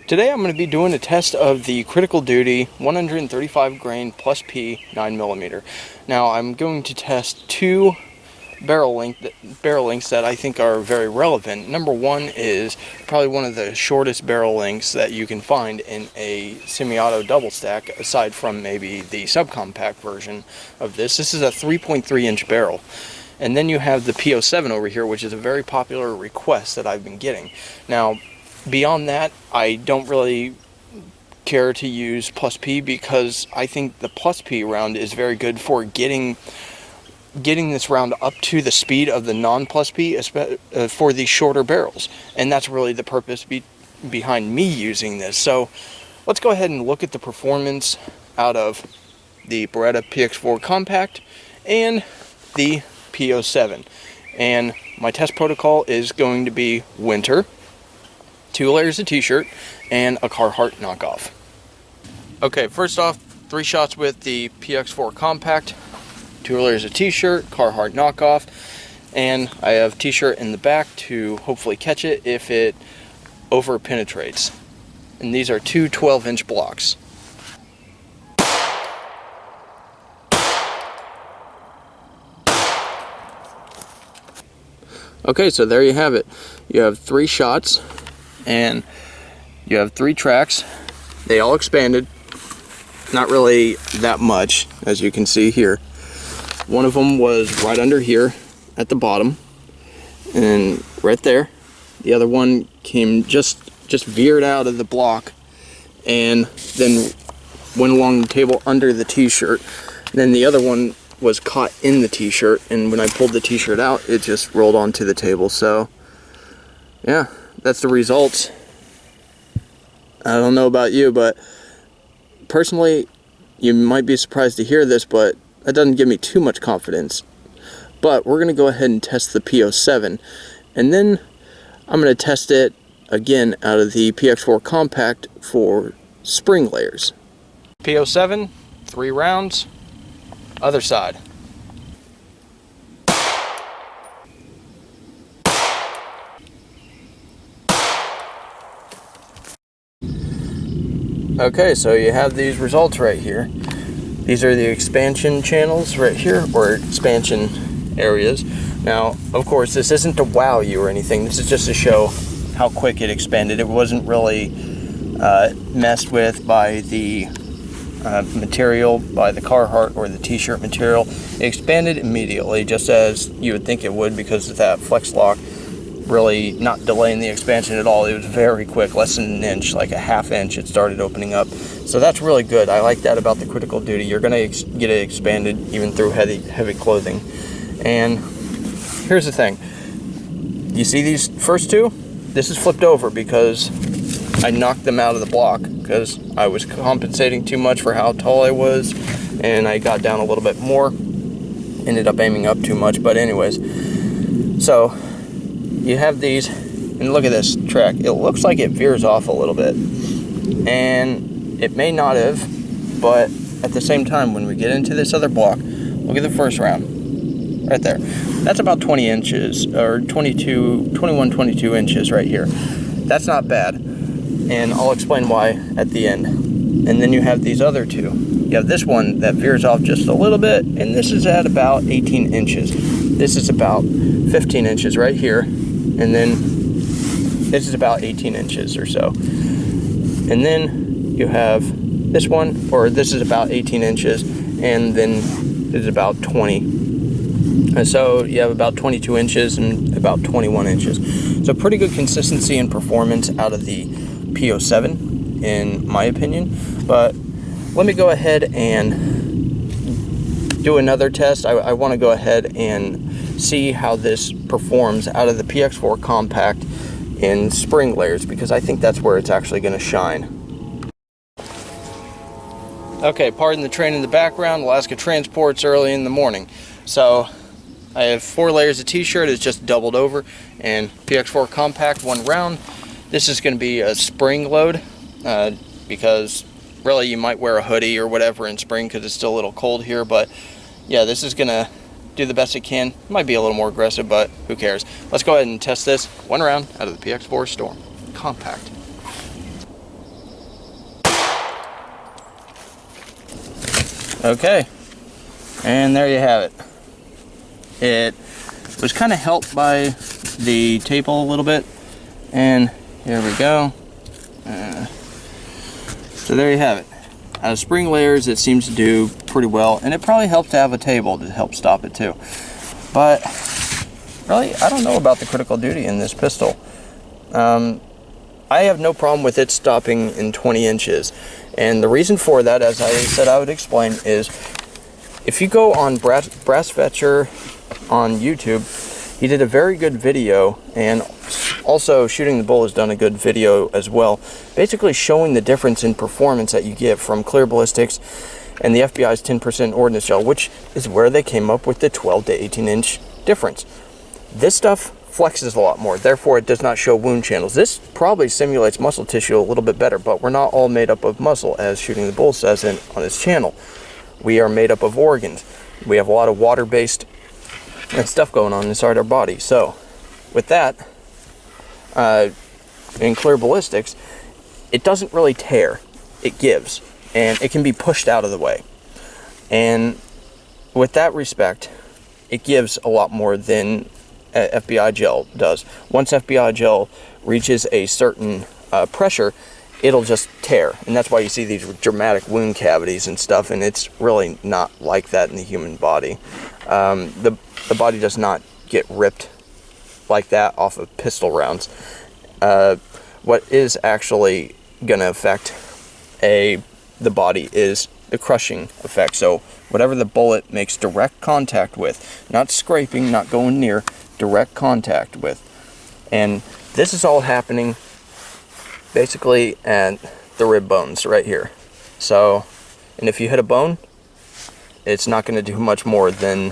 Today I'm going to be doing a test of the Critical Duty 135 grain plus P 9mm. Now I'm going to test two barrel lengths that I think are very relevant. Number one is probably one of the shortest barrel lengths that you can find in a semi-auto double stack, aside from maybe the subcompact version of this. This is a 3.3 inch barrel. And then you have the P07 over here, which is a very popular request that I've been getting. Now, beyond that, I don't really care to use plus P because I think the plus P round is very good for getting this round up to the speed of the non-plus P for the shorter barrels. And that's really the purpose behind me using this. So let's go ahead and look at the performance out of the Beretta PX4 Compact and the P07. And my test protocol is going to be winter, 2 layers of t-shirt, and a Carhartt knockoff. Okay, first off, 3 shots with the PX4 Compact, 2 layers of t-shirt, Carhartt knockoff, and I have t-shirt in the back to hopefully catch it if it over penetrates. And these are two 12-inch blocks. Okay, so there you have it. You have 3 shots and you have 3 tracks. They all expanded, not really that much, as you can see here. One of them was right under here at the bottom and right there. The other one came just veered out of the block and then went along the table under the t-shirt. Then the other one was caught in the t-shirt, and when I pulled the t-shirt out, it just rolled onto the table. So yeah, that's the results. I don't know about you, but personally, you might be surprised to hear this, but that doesn't give me too much confidence. But we're going to go ahead and test the P07, and then I'm going to test it again out of the PX4 Compact for spring layers. P07, 3 rounds, other side. Okay, so you have these results right here. These are the expansion channels right here, or expansion areas. Now, of course, this isn't to wow you or anything. This is just to show how quick it expanded. It wasn't really messed with by the material, by the Carhartt or the t-shirt material. It expanded immediately, just as you would think it would, because of that flex lock really not delaying the expansion at all. It was very quick, less than an inch, like a ½ inch it started opening up. So that's really good. I like that about the Critical Duty. You're going to get it expanded even through heavy clothing. And here's the thing. You see these first 2? This is flipped over because I knocked them out of the block because I was compensating too much for how tall I was, and I got down a little bit more. Ended up aiming up too much, but anyways. So you have these, and look at this track. It looks like it veers off a little bit, and it may not have, but at the same time, when we get into this other block, look at the first round right there. That's about 20 inches, or 21, 22 inches right here. That's not bad, and I'll explain why at the end. And then you have these other 2. You have this one that veers off just a little bit, and this is at about 18 inches. This is about 15 inches right here, and then this is about 18 inches or so. And then you have this one, or this is about 18 inches, and then this is about 20. And so you have about 22 inches and about 21 inches. So pretty good consistency and performance out of the P07, in my opinion. But let me go ahead and do another test. I want to go ahead and see how this performs out of the PX4 Compact in spring layers, because I think that's where it's actually going to shine. Okay, pardon the train in the background. Alaska Transport's early in the morning. So I have 4 layers of t-shirt. It's just doubled over, and PX4 Compact 1 round. This is going to be a spring load because really you might wear a hoodie or whatever in spring because it's still a little cold here, but yeah, this is going to do the best it can. It might be a little more aggressive, but who cares? Let's go ahead and test this 1 round out of the PX4 Storm Compact. Okay, and there you have it. It was kind of helped by the table a little bit, and here we go. So there you have it. Out of spring layers, it seems to do pretty well, and it probably helped to have a table to help stop it too. But really, I don't know about the critical duty in this pistol. I have no problem with it stopping in 20 inches. And the reason for that, as I said I would explain, is if you go on Brass Fetcher on YouTube, he did a very good video, and also Shooting the Bull has done a good video as well, basically showing the difference in performance that you get from clear ballistics and the FBI's 10% ordnance gel, which is where they came up with the 12 to 18 inch difference. This stuff flexes a lot more, therefore it does not show wound channels. This probably simulates muscle tissue a little bit better, but we're not all made up of muscle, as Shooting the Bull says on his channel. We are made up of organs. We have a lot of water-based stuff going on inside our body. So with that, in clear ballistics, it doesn't really tear, it gives, and it can be pushed out of the way. And with that respect, it gives a lot more than FBI gel does. Once FBI gel reaches a certain pressure, it'll just tear, and that's why you see these dramatic wound cavities and stuff, and it's really not like that in the human body. The body does not get ripped like that off of pistol rounds. What is actually going to affect the body is the crushing effect. So whatever the bullet makes direct contact with, not scraping, not going near, direct contact with. And this is all happening basically at the rib bones right here. So, and if you hit a bone, it's not going to do much more than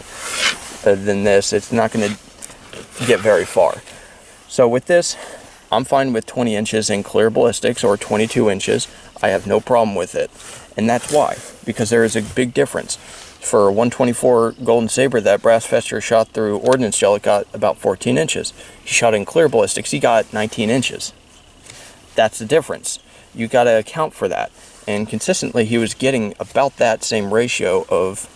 this. It's not going to get very far. So with this, I'm fine with 20 inches in clear ballistics, or 22 inches. I have no problem with it. And that's why, because there is a big difference. For a 124 Golden Saber that Brass Fetcher shot through ordnance gel, it got about 14 inches. He shot in clear ballistics, he got 19 inches. That's the difference. You got to account for that. And consistently, he was getting about that same ratio of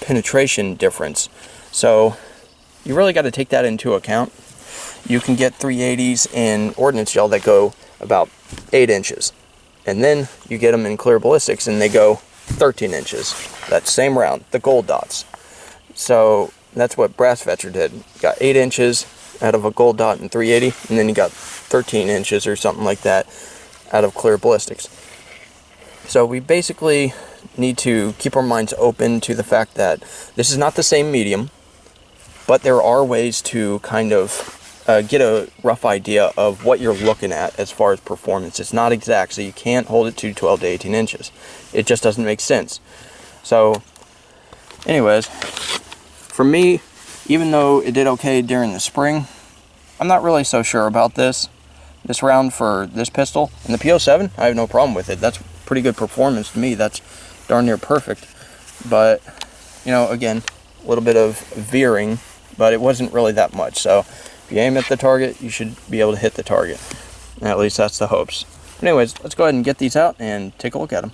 penetration difference. So you really got to take that into account. You can get 380s in ordnance gel that go about 8 inches. And then you get them in clear ballistics and they go 13 inches. That same round, the gold dots. So that's what Brass Fetcher did. Got 8 inches out of a gold dot in 380, and then you got 13 inches or something like that out of clear ballistics. So we basically need to keep our minds open to the fact that this is not the same medium, but there are ways to kind of get a rough idea of what you're looking at as far as performance. It's not exact, so you can't hold it to 12 to 18 inches. It just doesn't make sense. So anyways, for me, even though it did okay during the spring, I'm not really so sure about this round for this pistol. And the P07, I have no problem with it. That's pretty good performance to me. That's darn near perfect. But, you know, again, a little bit of veering, but it wasn't really that much. So if you aim at the target, you should be able to hit the target. At least that's the hopes. But anyways, let's go ahead and get these out and take a look at them.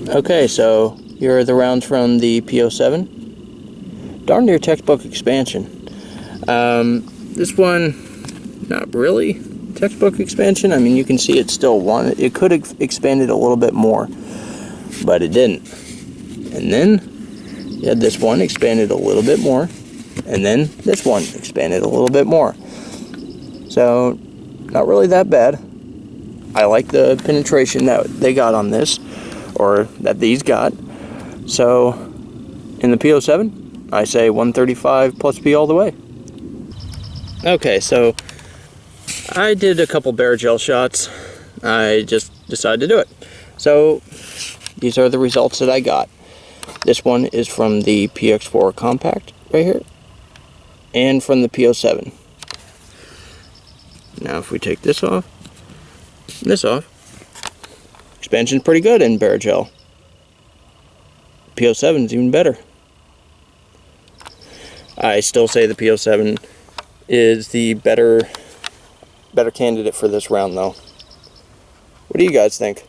Okay, so here are the rounds from the P07. Darn near textbook expansion. This one, not really textbook expansion. I mean, you can see it's still one. It could have expanded a little bit more, but it didn't. And then you had this one expanded a little bit more, and then this one expanded a little bit more. So, not really that bad. I like the penetration that they got on this, or that these got. So, in the P07, I say 135 plus P all the way. Okay, so I did a couple bare gel shots. I just decided to do it. So, these are the results that I got. This one is from the PX4 Compact right here, and from the P07. Now if we take this off, expansion's pretty good in bare gel. P07 is even better. I still say the P07 is the better candidate for this round though. What do you guys think?